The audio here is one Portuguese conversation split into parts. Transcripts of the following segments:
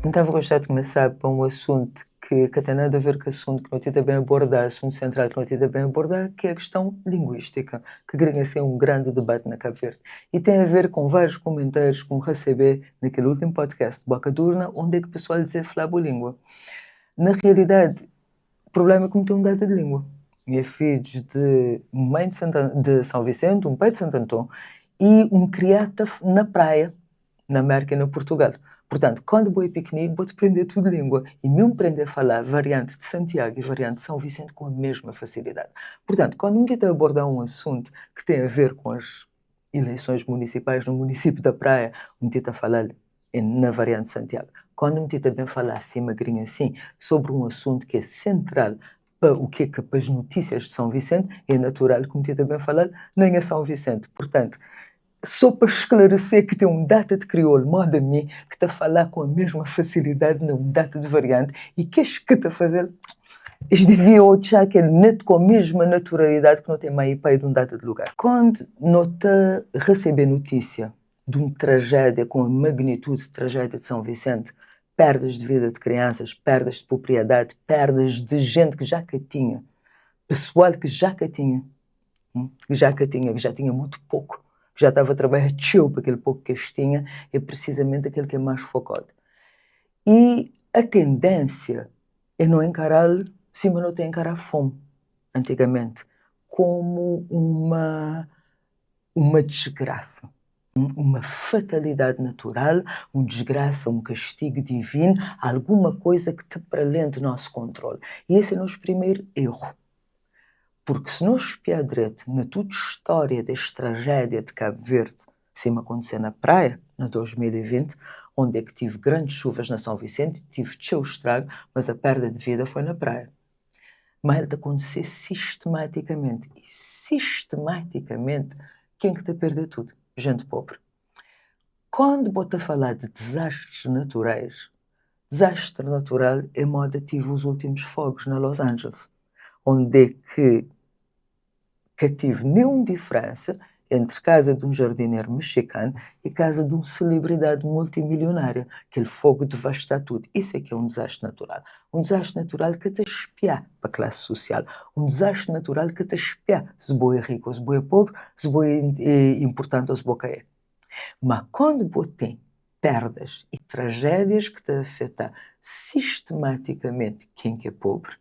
Estava a gostar de começar para um assunto que tem nada a ver com o assunto que não tinha bem abordar, assunto central que não tinha bem abordar, que é a questão linguística, que ganha ser um grande debate na Cabo Verde. E tem a ver com vários comentários que recebi naquele último podcast de Boca Durna, onde é que o pessoal dizia falar língua. Na realidade, o problema é que me tem um data de língua. Minha filhos de mãe de São Vicente, um pai de Santo Antão, e um criata na praia, na América e no Portugal. Portanto, quando vou ir piquenique, vou aprender tudo de língua e mesmo aprender a falar variante de Santiago e variante de São Vicente com a mesma facilidade. Portanto, quando me tenta abordar um assunto que tem a ver com as eleições municipais no município da Praia, me tenta falar na variante de Santiago. Quando me tenta bem falar assim, magrinho assim, sobre um assunto que é central para o que é que para as notícias de São Vicente, é natural que me tenta bem falar nem a São Vicente. Portanto, só para esclarecer que tem um data de crioulo, moda mim, que está a falar com a mesma facilidade num data de variante e que está a fazer, eles deviam achar que é neto com a mesma naturalidade que não tem mais pai de um data de lugar. Quando não está a receber notícia de uma tragédia com a magnitude de tragédia de São Vicente, perdas de vida de crianças, perdas de propriedade, perdas de gente que já que tinha, pessoal que já tinha, que já tinha muito pouco, que já estava a trabalhar chill para aquele pouco que eles tinham, é precisamente aquele que é mais focado. E a tendência é não encarar, sim, mas não tem encarar a fome, antigamente, como uma desgraça, uma fatalidade natural, uma desgraça, um castigo divino, alguma coisa que está para além do nosso controle. E esse é o nosso primeiro erro. Porque se nós espiar direito na toda a história desta tragédia de Cabo Verde, se me acontecer na praia, na 2020, onde é que tive grandes chuvas na São Vicente, tive teu estrago, mas a perda de vida foi na praia. Mas ele de acontecer sistematicamente. E sistematicamente, quem que está a perder tudo? Gente pobre. Quando bota a falar de desastres naturais, desastre natural é moda tive os últimos fogos na Los Angeles, onde é que tive nenhuma diferença entre casa de um jardineiro mexicano e casa de uma celebridade multimilionária. Aquele fogo devasta tudo. Isso é que é um desastre natural. Um desastre natural que te espia para a classe social. Um desastre natural que te espia se boa é rico ou se boa é pobre, se boa é importante ou se boa é. Mas quando você tem perdas e tragédias que te afetam sistematicamente quem que é pobre,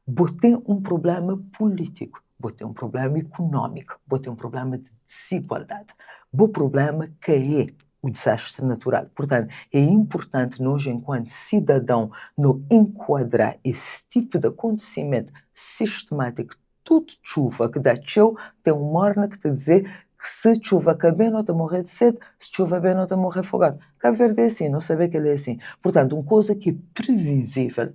você tem um problema político, você tem um problema econômico, você tem um problema de desigualdade. O problema que é o desastre natural. Portanto, é importante nós, enquanto cidadão, não enquadrar esse tipo de acontecimento sistemático. Tudo chuva que dá tchau, tem um morna que te dizer que se chuva caber, não te morrer de sede, se chuva bem, não te morrer afogado. Cabo Verde é assim, não saber que ele é assim. Portanto, uma coisa que é previsível,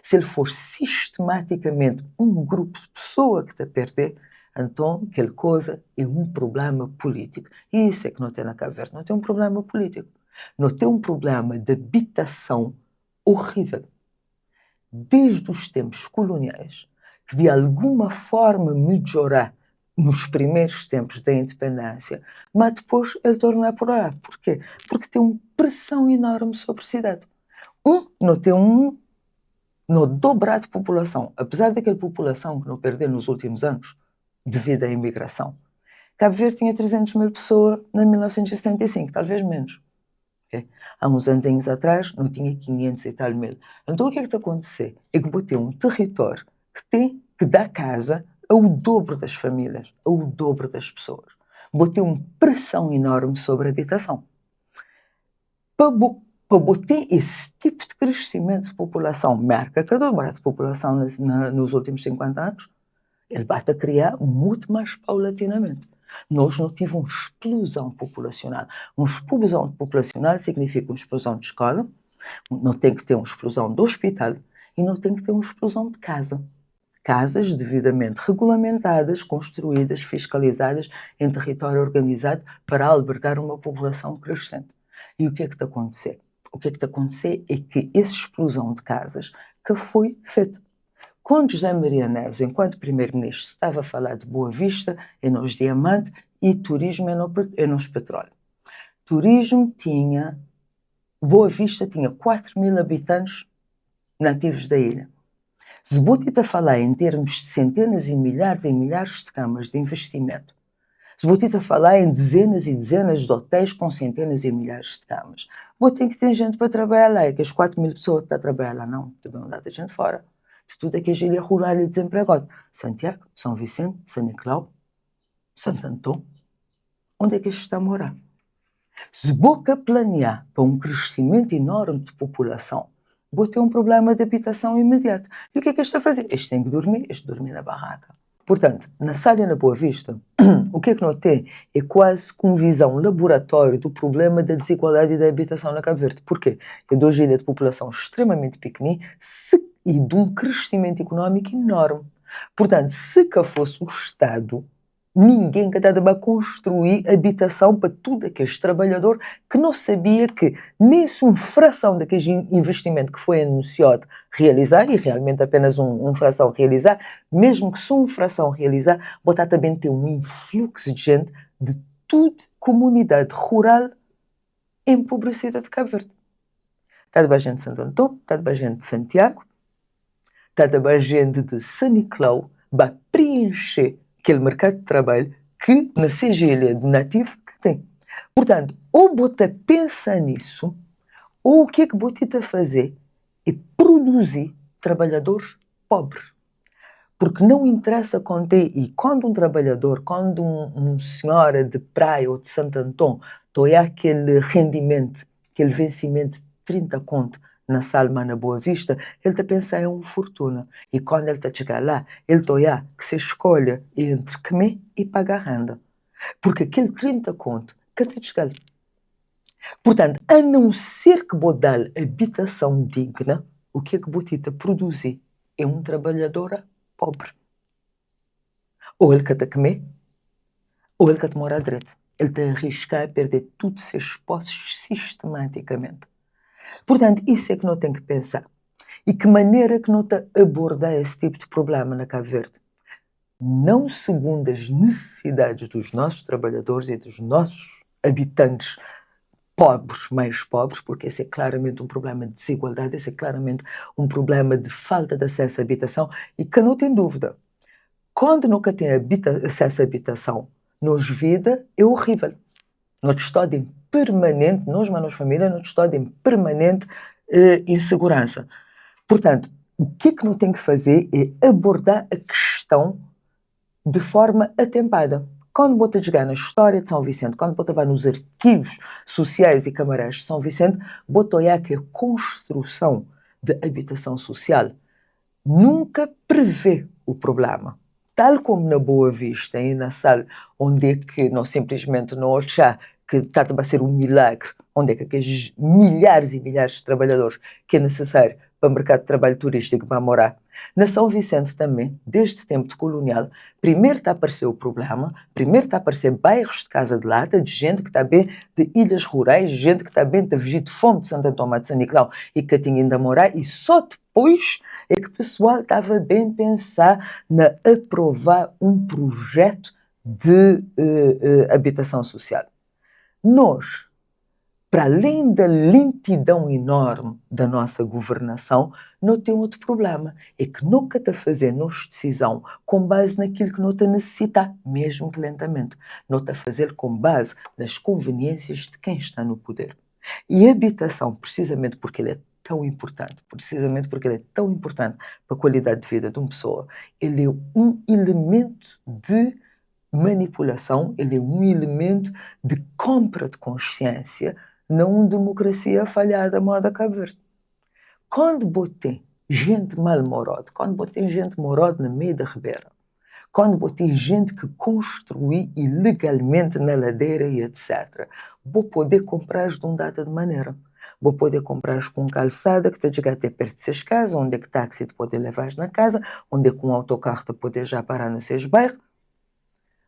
se ele for sistematicamente um grupo de pessoas que está a perder, então aquela coisa é um problema político. E isso é que não tem na Cabo Verde. Não tem um problema político. Não tem um problema de habitação horrível. Desde os tempos coloniais, que de alguma forma melhorar nos primeiros tempos da independência, mas depois ele torna a piorar. Por quê? Porque tem uma pressão enorme sobre a cidade. Não tem no dobrado de população, apesar daquela população que não perdeu nos últimos anos, devido à imigração. Cabo Verde tinha 300 mil pessoas em 1975, talvez menos. Okay? Há uns anos atrás, não tinha 500 e tal mil. Então, o que é que está a acontecer? É que botei um território que dá casa ao dobro das famílias, ao dobro das pessoas. Botei uma pressão enorme sobre a habitação. Para botar esse tipo de crescimento de população, marca que dobra de população nos últimos 50 anos, ele vai a criar muito mais paulatinamente. Nós não tivemos uma explosão populacional. Uma explosão populacional significa uma explosão de escola, não tem que ter uma explosão do hospital e não tem que ter uma explosão de casa. Casas devidamente regulamentadas, construídas, fiscalizadas em território organizado para albergar uma população crescente. E o que é que está a acontecer? O que é que está a acontecer é que essa explosão de casas que foi feita. Quando José Maria Neves, enquanto primeiro-ministro, estava a falar de Boa Vista e nos diamantes e turismo e nos petróleo. Turismo tinha Boa Vista tinha 4.000 habitantes nativos da ilha. Se botita falar em termos de centenas e milhares de camas de investimento, se botita falar em dezenas e dezenas de hotéis com centenas e milhares de camas, tem que ter gente para trabalhar lá, e que as 4.000 pessoas que estão a trabalhar lá não, também não dá de gente fora. De tudo é que a ilha rural e desempregado. Santiago, São Vicente, São Nicolau, Santo Antão, onde é que este está a morar? Se boca planear para um crescimento enorme de população, vou ter um problema de habitação imediato. E o que é que este está a fazer? Este tem que dormir, este dormir na barraca. Portanto, na Sala na Boa Vista, o que é que nós temos é quase com visão laboratório do problema da desigualdade da habitação na Cabo Verde. Porquê? É de hoje ilha de população extremamente pequenina e de um crescimento económico enorme. Portanto, se cá fosse o Estado, ninguém que estava a construir habitação para todo aquele trabalhador que não sabia que nem se uma fração daquele investimento que foi anunciado realizar, e realmente apenas uma fração realizar, mesmo que só uma fração realizar, botar também ter um influxo de gente de toda comunidade rural empobrecida de Cabo Verde. Está de gente de Santo Antão, está de gente de Santiago, está de gente de São Nicolau, vai preencher aquele mercado de trabalho que na CGL de nativo que tem. Portanto, ou bota pensa nisso, ou o que é que bota fazer é produzir trabalhadores pobres. Porque não interessa quando e quando um trabalhador, quando um senhora de praia ou de Santo Antão toia aquele rendimento, aquele vencimento de 30 conto na Salma na Boa Vista, ele está a pensar em uma fortuna. E quando ele está a chegar lá, ele está que se escolha entre comer e pagar renda. Porque aquele 30 conto, que está a chegar. Portanto, a não ser que vou dar habitação digna, o que é que Botita produzir? É um trabalhador pobre. Ou ele quer comer, ou ele quer morar direito. Ele está a arriscar a perder todos os seus postos sistematicamente. Portanto, isso é que não tem que pensar. E que maneira que não está a abordar esse tipo de problema na Cabo Verde? Não segundo as necessidades dos nossos trabalhadores e dos nossos habitantes pobres, mais pobres, porque esse é claramente um problema de desigualdade, esse é claramente um problema de falta de acesso à habitação, e que não tem dúvida, quando nunca tem acesso à habitação, nos vida é horrível. Nós estamos em permanente, nós, mas família, nós estamos em permanente insegurança. Portanto, o que é que não tem que fazer é abordar a questão de forma atempada. Quando bota jogar na história de São Vicente, quando bota nos arquivos sociais e camarais de São Vicente, bota olhar que a construção de habitação social nunca prevê o problema. Tal como na Boa Vista e na Sal, onde é que nós simplesmente não achar que está a ser um milagre, onde é que aqueles milhares e milhares de trabalhadores que é necessário para o mercado de trabalho turístico para morar. Na São Vicente também, desde o tempo de colonial, primeiro está a aparecer o problema, primeiro está a aparecer bairros de casa de lata, de gente que está bem de ilhas rurais, gente que está bem de fugir de fome de Santo Antônio de São Nicolau e que tinha ainda a morar, e só depois é que o pessoal estava bem a pensar na aprovar um projeto de habitação social. Nós, para além da lentidão enorme da nossa governação, não tem outro problema. É que nunca está a fazer nossa decisão com base naquilo que não está a necessitar, mesmo que lentamente. Não está a fazer com base nas conveniências de quem está no poder. E a habitação, precisamente porque ele é tão importante, precisamente porque ele é tão importante para a qualidade de vida de uma pessoa, ele é um elemento de manipulação, ele é um elemento de compra de consciência, não uma democracia falhada moda Cabo Verde. Quando botei gente mal-morada, quando botei gente morada no meio da ribeira, quando botei gente que construí ilegalmente na ladeira e etc., vou poder comprar de uma data de maneira. Vou poder comprar com calçada que te chega até perto de seus casas, onde é que táxi te pode levar na casa, onde é que um autocarro te pode já parar nos seus bairros,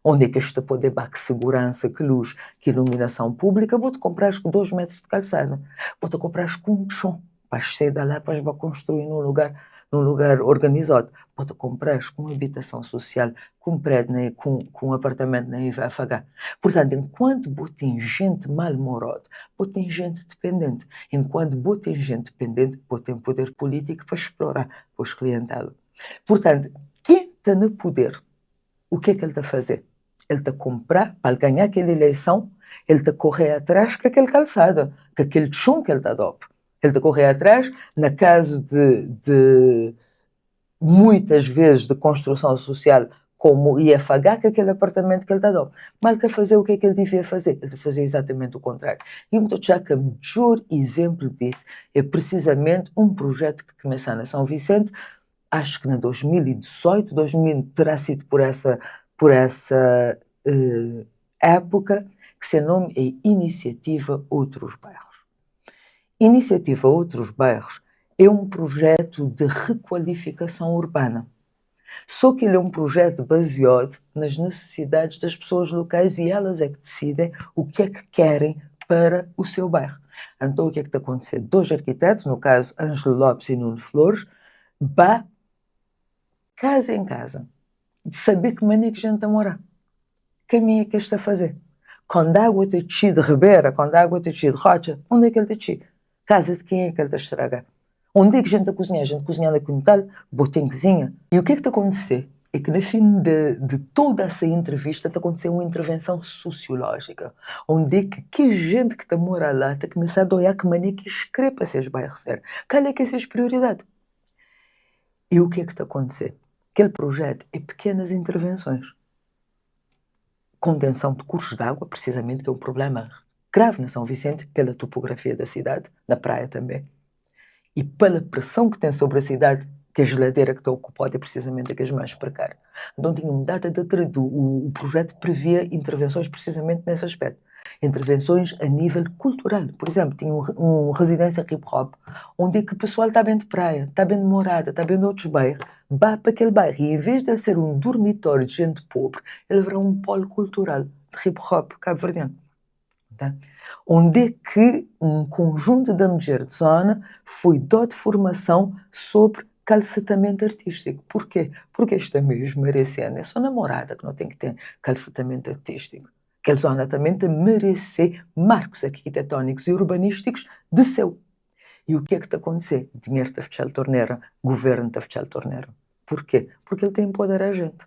onde é que este pode dar que segurança, que luz, que iluminação pública, vou-te comprar com 2 metros de calçada. Vou-te comprar com um chão. Vais sair de lá, depois vai construir num lugar organizado. Pode comprar com habitação social, com prédio, né, com apartamento na IFH. Portanto, enquanto tem gente mal-humorada, tem gente dependente. Enquanto tem gente dependente, tem poder político para explorar os clientes. Portanto, quem está no poder, o que é que ele está a fazer? Ele está a comprar, para ganhar aquela eleição, ele está a correr atrás com aquele calçado, com aquele chão que ele está a dar. Ele está a correr atrás, na casa de muitas vezes de construção social, como IFH, que aquele apartamento que ele está a dar. Mas ele quer fazer o que é que ele devia fazer? Ele devia fazer exatamente o contrário. E eu estou a que o melhor exemplo disso é precisamente um projeto que começou na São Vicente, acho que na 2018, 2000 terá sido por essa época, que se nome é Iniciativa Outros Bairros. Iniciativa Outros Bairros é um projeto de requalificação urbana. Só que ele é um projeto baseado nas necessidades das pessoas locais e elas é que decidem o que é que querem para o seu bairro. Então, o que é que está acontecendo? 2 arquitetos, no caso Ângelo Lopes e Nuno Flores, vão casa em casa, de saber que maneira que a gente está a morar. Que caminho é que ele está a fazer? Quando a água está cheia de ribeira, quando a água está cheia de rocha, onde é que ele está cheio? Casa de quem é que ele está a estragar? Onde é que a gente está a cozinhar? A gente cozinha na quintal, bota em cozinha. E o que é que está a acontecer? É que no fim de toda essa entrevista está a acontecer uma intervenção sociológica, onde é que a gente que está a morar lá está a começar a olhar que maneira que escrepa esses bairros ser. Qual é que é essa prioridade? E o que é que está a acontecer? Aquele projeto é pequenas intervenções. Contenção de cursos de água, precisamente, que é um problema grave na São Vicente, pela topografia da cidade, na praia também. E pela pressão que tem sobre a cidade, que a geladeira que está ocupada é precisamente a que é mais precária. Então tinha uma data de o projeto previa intervenções precisamente nesse aspecto. Intervenções a nível cultural. Por exemplo, tinha um residência hip-hop, onde é que o pessoal está bem de praia, está bem de morada, está bem de outros bairros, vai para aquele bairro e em vez de ele ser um dormitório de gente pobre, ele virá um polo cultural de hip-hop cabo-verdiano. Tá? Onde é que um conjunto da mulher de zona foi dado formação sobre calcetamento artístico. Por quê? Porque esta mesma merecendo, é só namorada que não tem que ter calcetamento artístico. Aquela zona também tem merecer marcos arquitetónicos e urbanísticos de seu. E o que é que está a acontecer? Dinheiro está a fechar a torneira, governo está a fechar a torneira. Por quê? Porque ele tem que empoderar a gente.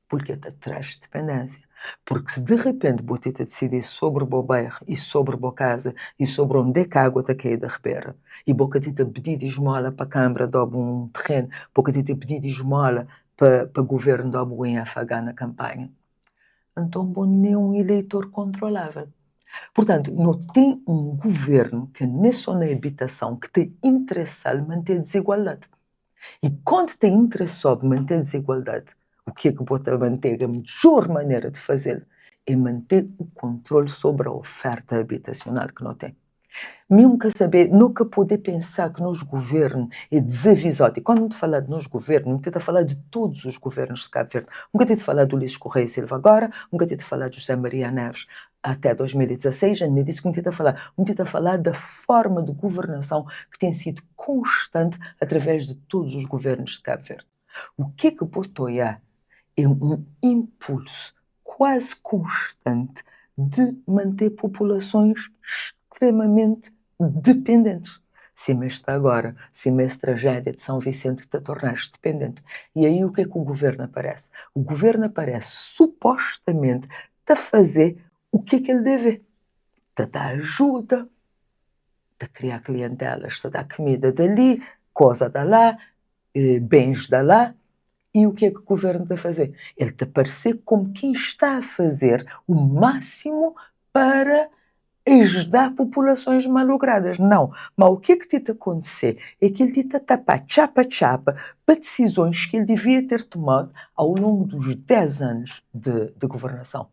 Porque ele traz dependência. Porque se de repente você decidir sobre o bairro e sobre a casa e sobre onde é que a água está a cair da ribeira e você pedir de esmola para a Câmara de um terreno, você pedir de esmola para o governo de um IFH na campanha, então você não é um eleitor controlável. Portanto, não tem um governo que não é só na habitação que tem interesse em manter a desigualdade. E quando tem interesse sobre manter a desigualdade, o que é que pode manter? A melhor maneira de fazer é manter o controle sobre a oferta habitacional que não tem. Mesmo que saber, nunca poder pensar que nos governos é desavisado. E quando me falar de nos governos, me tenta falar de todos os governos de Cabo Verde. Nunca tenta falar do Ulisses Correia Silva agora, nunca tenta falar de José Maria Neves até 2016, já nem disse que me tenta falar da forma de governação que tem sido constante através de todos os governos de Cabo Verde. O que é que Botoia é um impulso quase constante de manter populações extremamente dependentes. Se mestre agora, se mestre tragédia de São Vicente que te tornaste dependente. E aí o que é que o governo aparece? O governo aparece supostamente a fazer o que é que ele deve. Te dar ajuda, te criar clientelas, te dar comida dali, coisa da lá, bens da lá. E o que é que o governo está a fazer? Ele está a parecer como quem está a fazer o máximo para ajudar populações malogradas. Não, mas o que é que está a acontecer? É que ele está a tapar chapa-chapa para decisões que ele devia ter tomado ao longo dos 10 anos de governação.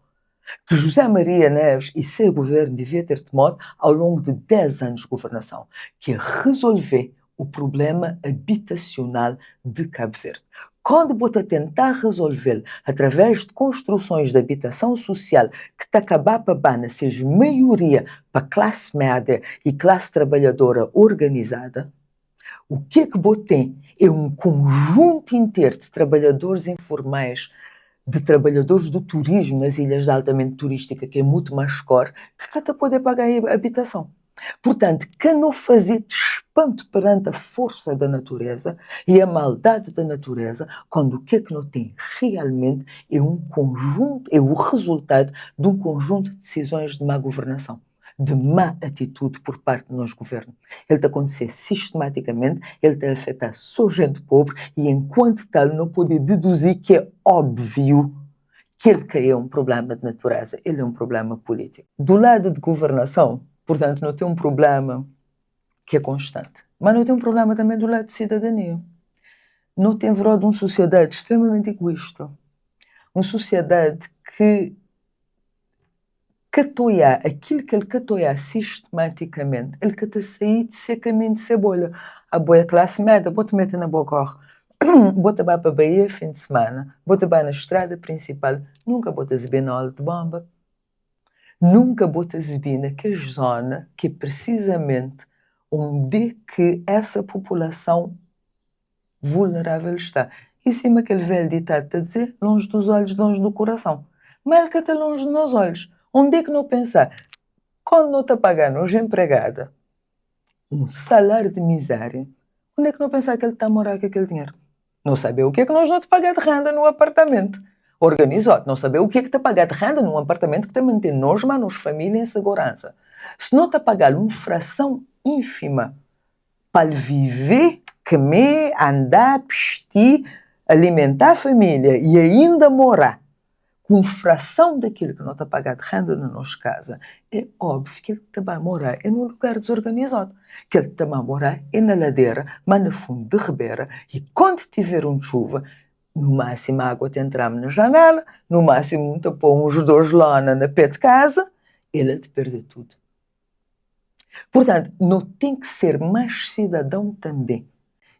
Que José Maria Neves e seu governo devia ter tomado ao longo de 10 anos de governação, que é resolver o problema habitacional de Cabo Verde. Quando você tentar resolver através de construções de habitação social que está acabar para seja maioria para classe média e classe trabalhadora organizada, O que você tem é um conjunto inteiro de trabalhadores informais, de trabalhadores do turismo nas ilhas de altamente turística, que é muito mais caro, que até poder pagar a habitação. Portanto, que não fazer de espanto perante a força da natureza e a maldade da natureza, quando o que é que não tem realmente é um conjunto, é o resultado de um conjunto de decisões de má governação, de má atitude por parte do nosso governo. Ele está a acontecer sistematicamente, ele está a afetar só gente pobre e, enquanto tal, não pode deduzir que é óbvio que ele que é um problema de natureza, ele é um problema político. Do lado de governação, portanto, não tem um problema que é constante, mas não tem um problema também do lado de cidadania. Não tem verdade uma sociedade extremamente egoísta, uma sociedade que catoia aquilo que ele catoia sistematicamente, ele que está sair de ser caminho de cebola. A boa classe média, bota mete na boa carro, bota vai para a Bahia fim de semana, bota vai na estrada principal, nunca bota exibir na hora de bomba, nunca bota exibir naquela zona que é precisamente onde que essa população vulnerável está. E cima aquele velho ditado está a dizer, longe dos olhos, longe do coração. Mas ele que está longe dos nossos olhos. Onde é que não pensar? Quando não está pagando hoje empregada um salário de miséria, onde é que não pensar que ele está a morar com aquele dinheiro? Não saber o que é que nós não te pagar de renda no apartamento. Organizado, não saber o que é que te pagar de renda num apartamento que te mantém nós, mas nos família em segurança. Se não te pagar uma fração ínfima para viver, comer, andar, vestir, alimentar a família e ainda morar com fração daquilo que não está pagado de renda na nossa casa, é óbvio que ele vai morar é num lugar desorganizado, que ele vai morar é na ladeira, mas no fundo de ribeira, e quando tiver chuva, no máximo a água te entramos na janela, no máximo te pôr uns dois lona na pé de casa, ele te perde tudo. Portanto, não tem que ser mais cidadão também.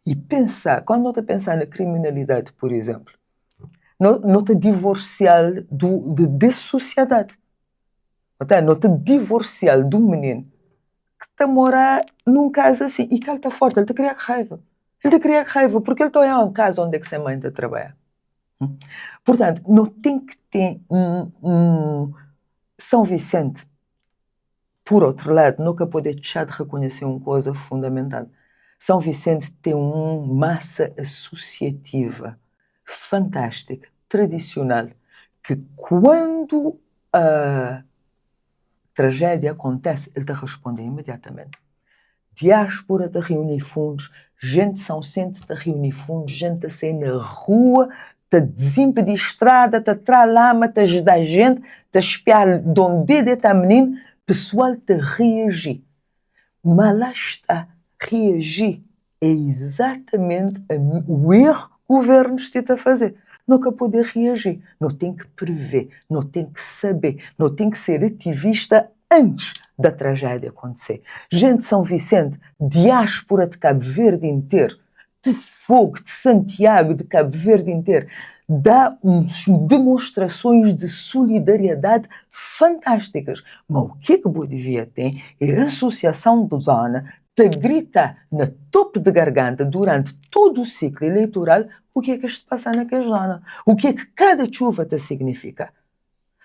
E pensar, quando não está a pensar na criminalidade, por exemplo, não te divorciar de sociedade. Não te divorciar de um menino que está a morar num caso assim. E que ele está forte, ele te cria raiva. Ele te cria raiva porque ele está em um caso onde é que sua mãe está a trabalhar. Portanto, não tem que ter São Vicente, por outro lado, nunca pode deixar de reconhecer uma coisa fundamental. São Vicente tem uma massa associativa fantástica, tradicional, que quando a tragédia acontece, ele te responde imediatamente. Diáspora te reúne fundos, gente de São Vicente te reúne fundos, gente a sair na rua, te desimpedir estrada, te traz lama, te ajudar a gente, te espiar de onde está menino, pessoal te reagir. Mas lá está, reagir é exatamente o erro que o governo está a fazer. Nunca poder reagir, não tem que prever, não tem que saber, não tem que ser ativista antes da tragédia acontecer. Gente de São Vicente, diáspora de Cabo Verde inteiro, de Fogo, de Santiago, de Cabo Verde inteiro, dá demonstrações de solidariedade fantásticas. Mas o que a Bolívia tem é a associação de zona te grita na topo de garganta durante todo o ciclo eleitoral o que é que está passando naquela zona. O que é que cada chuva te significa.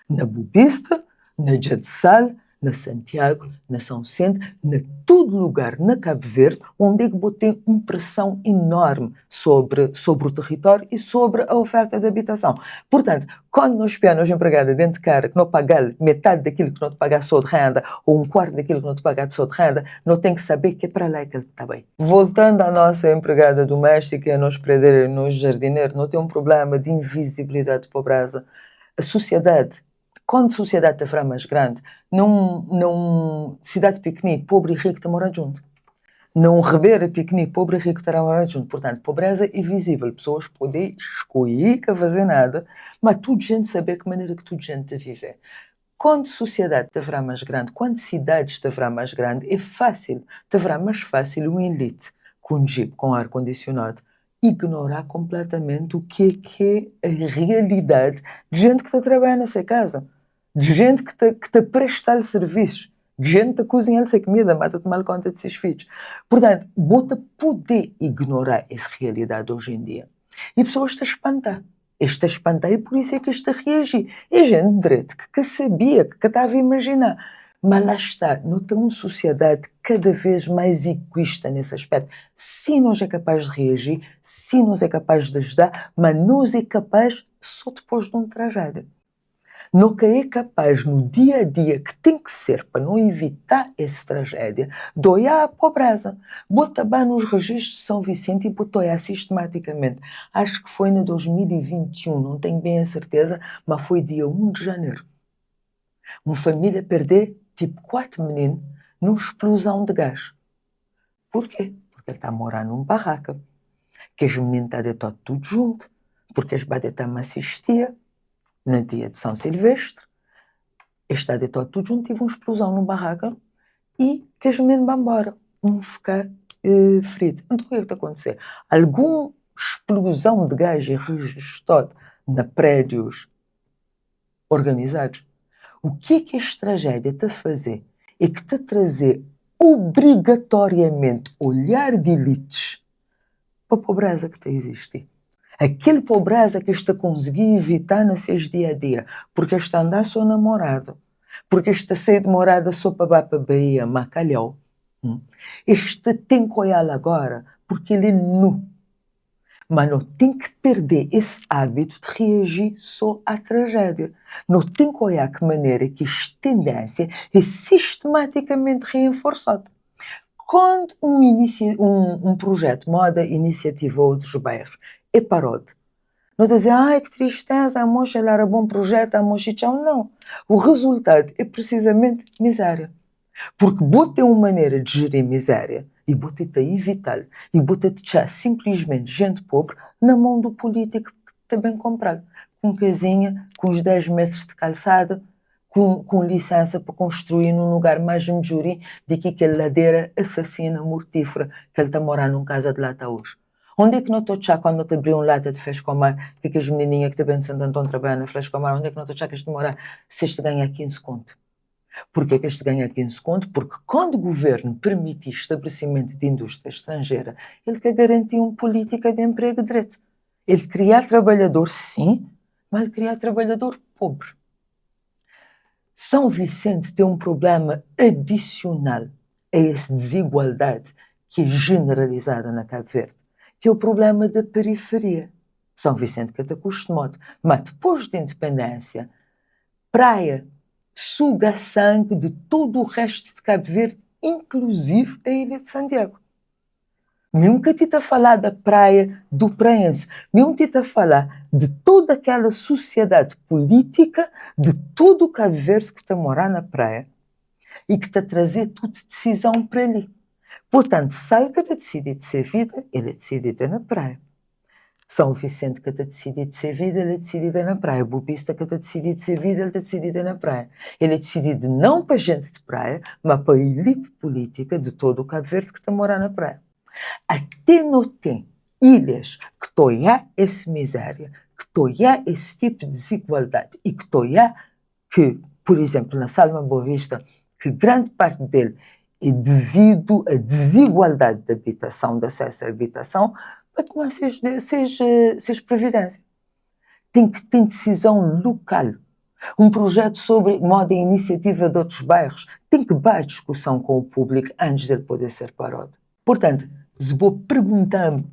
Na Bobista, na Jadzal, na Santiago, na São Vicente, na todo lugar na Cabo Verde, onde é que tem uma pressão enorme sobre o território e sobre a oferta de habitação. Portanto, quando nós espiamos empregada dentro de cara que não paga metade daquilo que não te paga só de renda, ou um quarto daquilo que não te paga só de renda, não tem que saber que é para lá que ele está bem. Voltando à nossa empregada doméstica, a nós prender, nós jardineiros, não tem um problema de invisibilidade de pobreza. A sociedade, quando a sociedade está mais grande, não cidade pequenina, pobre e rico estão morando junto. Não ribeira pequenina, pobre e rico estão morando junto. Portanto, pobreza é visível. Pessoas podem escolher que fazer nada, mas tudo gente saber que maneira que tudo gente está a viver. Quando a sociedade está mais grande, quando a cidade está mais grande, é fácil, está mais fácil uma elite com jeep, com ar-condicionado, ignorar completamente o que é a realidade de gente que está a trabalhar nessa casa. De gente que está a prestar serviços, Gente a cozinhar essa comida, mata tomar conta de seus filhos. Portanto, bota poder ignorar essa realidade hoje em dia. E pessoas te espantam. Este a espantar e por isso é que este a reagir. E gente de direito que sabia, que estava a imaginar. Mas lá está, não tem uma sociedade cada vez mais egoísta nesse aspecto. Sim, nós é capaz de reagir, sim, nós é capaz de ajudar, mas nós é capaz só depois de uma tragédia. Não que é capaz no dia a dia que tem que ser para não evitar essa tragédia, de olhar a pobreza. Bota bem nos registros de São Vicente e botou olhar sistematicamente. Acho que foi no 2021, não tenho bem a certeza, mas foi dia 1 de janeiro. Uma família perder tipo 4 meninos numa explosão de gás. Por quê? Porque ele está a morar num barraca. Que os meninos estão deitados tudo junto. Porque as badas estão a assistir no dia de São Silvestre. Está deitado tudo junto, tive uma explosão num barraca e que os meninos vão embora. Ficar ferido. Então o que é que está a acontecer? Alguma explosão de gás é registrada na prédios organizados? O que é que esta tragédia está a fazer? É que está a trazer obrigatoriamente olhar de elites para a pobreza que está a existir. Aquele pobreza que está a conseguir evitar nos seus dia a dia, porque está a andar só namorado, porque está a sair de morada só para Bahia, Macalhau. Este tem que olhar agora, porque ele é nu. Mas não tem que perder esse hábito de reagir só à tragédia. Não tem que olhar que maneira que esta tendência é sistematicamente reforçada. Quando um projeto moda iniciativa outros bairros é parado, não está a dizer, ai que tristeza, a moça era bom projeto, a moça tchau, não. O resultado é precisamente miséria. Porque bota uma maneira de gerir miséria e bota-te a evitar e bota-te já simplesmente gente pobre na mão do político que está bem comprado. Com casinha, com os 10 metros de calçada, com licença para construir num lugar mais melhori do que aquela ladeira assassina, mortífera que ele está a morar num casa de lata hoje. Onde é que não estou já quando te abriu um lata de Frescomar, que as menininhas que também de Santo Antônio trabalham na Frescomar, onde é que não estou já que este morar se este ganha 15 conto? Porquê é que este ganha 15 conto? Porque quando o governo permite estabelecimento de indústria estrangeira, ele quer garantir uma política de emprego direto. Ele cria trabalhador, sim, mas ele cria trabalhador pobre. São Vicente tem um problema adicional a essa desigualdade que é generalizada na Cabo Verde, que é o problema da periferia. São Vicente que está acostumado, mas depois da independência, praia suga sangue de todo o resto de Cabo Verde, inclusive a Ilha de Santiago. Mesmo que te a falar da praia do Praense, mesmo que te a falar de toda aquela sociedade política, de todo o Cabo Verde que está a morar na praia e que está a trazer tudo de decisão para ali. Portanto, se alguém está decidido de ser vida, ele é decidido na praia. São Vicente que está decidido de ser vida, ele é decidido na praia. Bobista que está decidido de ser vida, ele está decidido na praia. Ele é decidido não para gente de praia, mas para a elite política de todo o Cabo Verde que está a morar na praia. Até não tem ilhas que estão a essa miséria, que estão a esse tipo de desigualdade e que estão a que, por exemplo, na Salma Boa Vista, que grande parte dele é devido à desigualdade de habitação, de acesso à habitação, para tomar seja previdência. Tem que ter decisão local. Um projeto sobre moda e iniciativa de outros bairros tem que dar discussão com o público antes dele poder ser parado. Portanto, se vou perguntar-me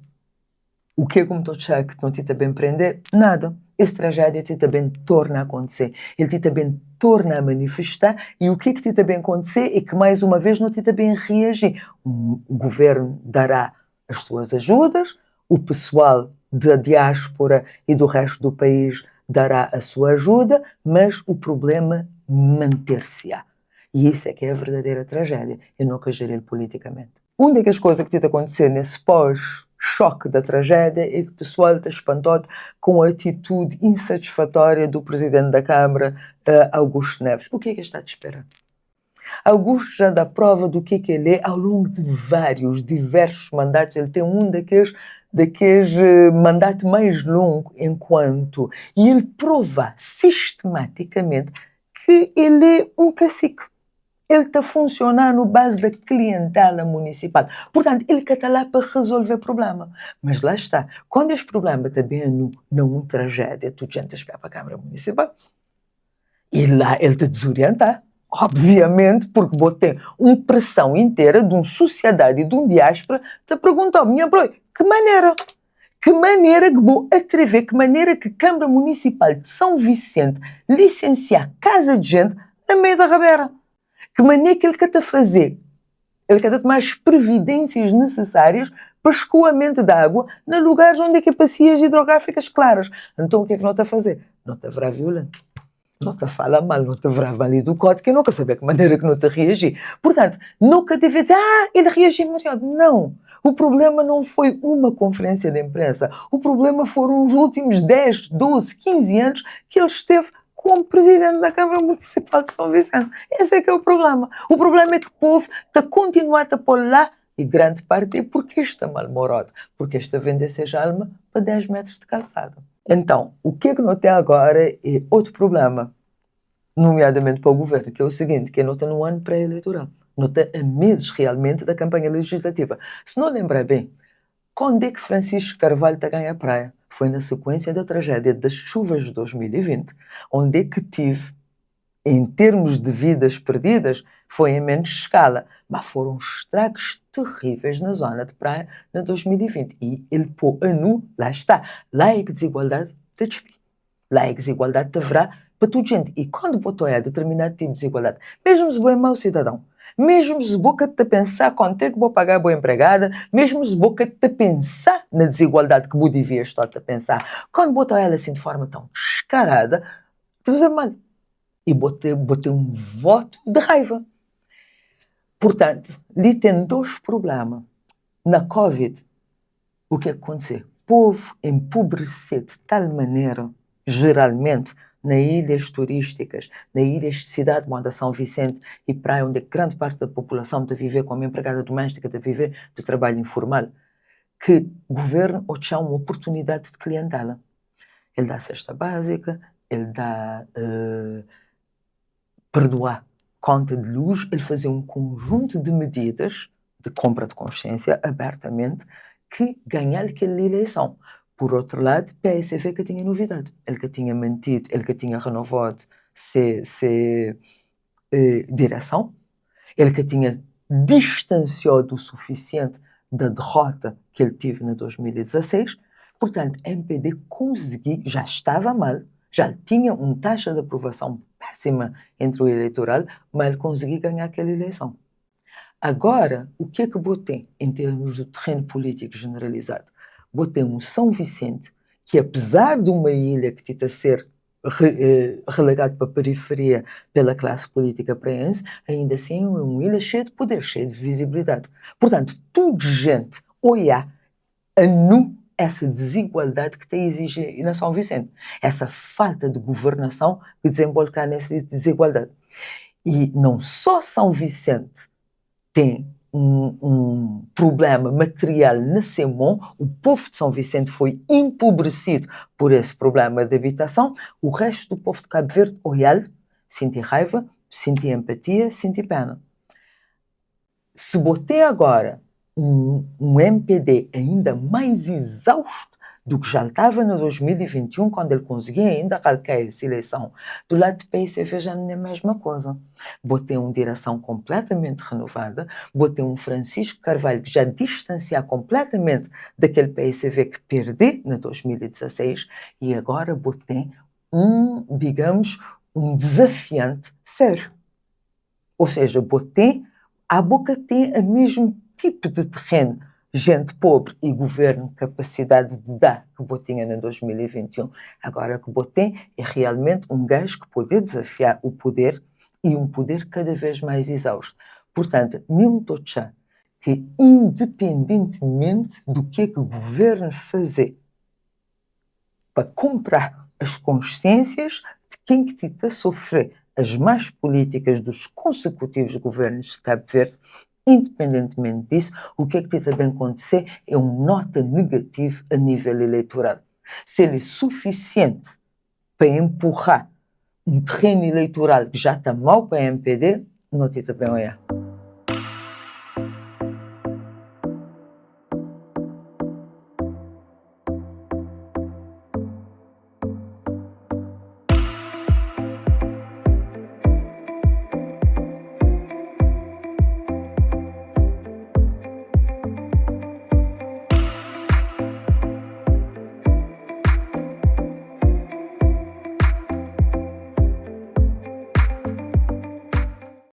o que é como estou a que não te também prender, nada. Essa tragédia te também torna a acontecer. Ele te também torna a manifestar e o que te também acontecer é que mais uma vez não te também reagir. O governo dará as suas ajudas, o pessoal da diáspora e do resto do país dará a sua ajuda, mas o problema manter-se-á. E isso é que é a verdadeira tragédia, e nunca gerir politicamente. Uma das coisas que está a acontecer nesse pós-choque da tragédia é que o pessoal está espantado com a atitude insatisfatória do presidente da Câmara, Augusto Neves. O que é que está a esperar? Augusto já dá prova do que ele é ao longo de diversos mandatos. Ele tem um daqueles mandatos mais longo enquanto... E ele prova sistematicamente que ele é um cacique. Ele está a funcionar no base da clientela municipal. Portanto, ele está lá para resolver o problema. Mas lá está. Quando este problema está bem numa tragédia, tu gente espera para a Câmara Municipal. E lá ele te desorienta. Obviamente, porque botei uma pressão inteira de uma sociedade e de uma diáspora te perguntou, minha bro, que maneira que vou atrever, que maneira que a Câmara Municipal de São Vicente licenciar casa de gente na meio da rabeira? Que maneira que ele quer fazer? Ele quer tomar as previdências necessárias para escoamento de água nos lugares onde é que há bacias hidrográficas claras. Então o que é que não está a fazer? Não está a virar violento. Não te fala mal, não te verá mal do código, que eu nunca sabia que maneira que não te reagir. Portanto, nunca deve dizer, ele reagiu imediato. Não. O problema não foi uma conferência de imprensa. O problema foram os últimos 10, 12, 15 anos que ele esteve como presidente da Câmara Municipal de São Vicente. Esse é que é o problema. O problema é que o povo está continuando a pôr lá, e grande parte é porque está mal-humorado, porque está a vender seja alma para 10 metros de calçada. Então, o que é que não tem agora é outro problema, nomeadamente para o governo, que é o seguinte, que não está no ano pré-eleitoral, não está a meses realmente da campanha legislativa. Se não lembrar bem, quando é que Francisco Carvalho está a ganhar praia? Foi na sequência da tragédia das chuvas de 2020, onde é que tive, em termos de vidas perdidas, foi em menos escala, mas foram estragos terríveis na zona de praia em 2020. E ele pôs a nu, lá está, lá é que desigualdade te despide. Lá é que desigualdade te verá para tudo gente. E quando botou a determinado tipo de desigualdade, mesmo se é mau cidadão, mesmo se boca te pensar quanto é que vou pagar a boa empregada, mesmo se boca te pensar na desigualdade que vou devia estar a pensar, quando botou ela assim de forma tão descarada, te fazer mal. E botei um voto de raiva. Portanto, ali tem dois problemas. Na Covid, o que aconteceu? O povo empobreceu de tal maneira, geralmente, nas ilhas turísticas, nas ilhas de cidade, como a São Vicente e praia, onde grande parte da população está a viver como empregada doméstica, está a viver de trabalho informal, que o governo tinha uma oportunidade de clientela. Ele dá cesta básica, ele dá perdoar conta de luz, ele fazia um conjunto de medidas de compra de consciência abertamente que ganharam aquela eleição. Por outro lado, PSV que tinha novidade. Ele que tinha mantido, ele que tinha renovado direção, ele que tinha distanciado o suficiente da derrota que ele teve em 2016. Portanto, a MPD conseguiu, já estava mal, já tinha uma taxa de aprovação péssima entre o eleitoral, mas ele conseguiu ganhar aquela eleição. Agora, o que é que botei em termos do terreno político generalizado? Botei um São Vicente, que apesar de uma ilha que tenta ser relegado para a periferia pela classe política praense, ainda assim é uma ilha cheia de poder, cheia de visibilidade. Portanto, tudo gente olhar a nu essa desigualdade que tem exige na São Vicente, essa falta de governação que desemboca nessa desigualdade. E não só São Vicente tem um problema material na Semon, o povo de São Vicente foi empobrecido por esse problema de habitação, o resto do povo de Cabo Verde, olha, sente raiva, sente empatia, sente pena. Se botei agora um MPD ainda mais exausto do que já estava no 2021, quando ele conseguia ainda calcar essa eleição, do lado de PSV já não é a mesma coisa. Botei uma direção completamente renovada, botei um Francisco Carvalho que já distanciar completamente daquele PSV que perdi em 2016, e agora botei digamos, um desafiante sério. Ou seja, botei a boca tem o mesmo tipo de terreno, gente pobre e governo, capacidade de dar que botinha em 2021. Agora que botei é realmente um gajo que pode desafiar o poder e um poder cada vez mais exausto. Portanto, mesmo tocha que independentemente do que é que o governo fazer para comprar as consciências de quem que está a sofrer as más políticas dos consecutivos governos de Cabo Verde, independentemente disso, o que é que também acontecer é uma nota negativa a nível eleitoral. Se ele é suficiente para empurrar um terreno eleitoral que já está mal para a MPD, Notita bem, olha.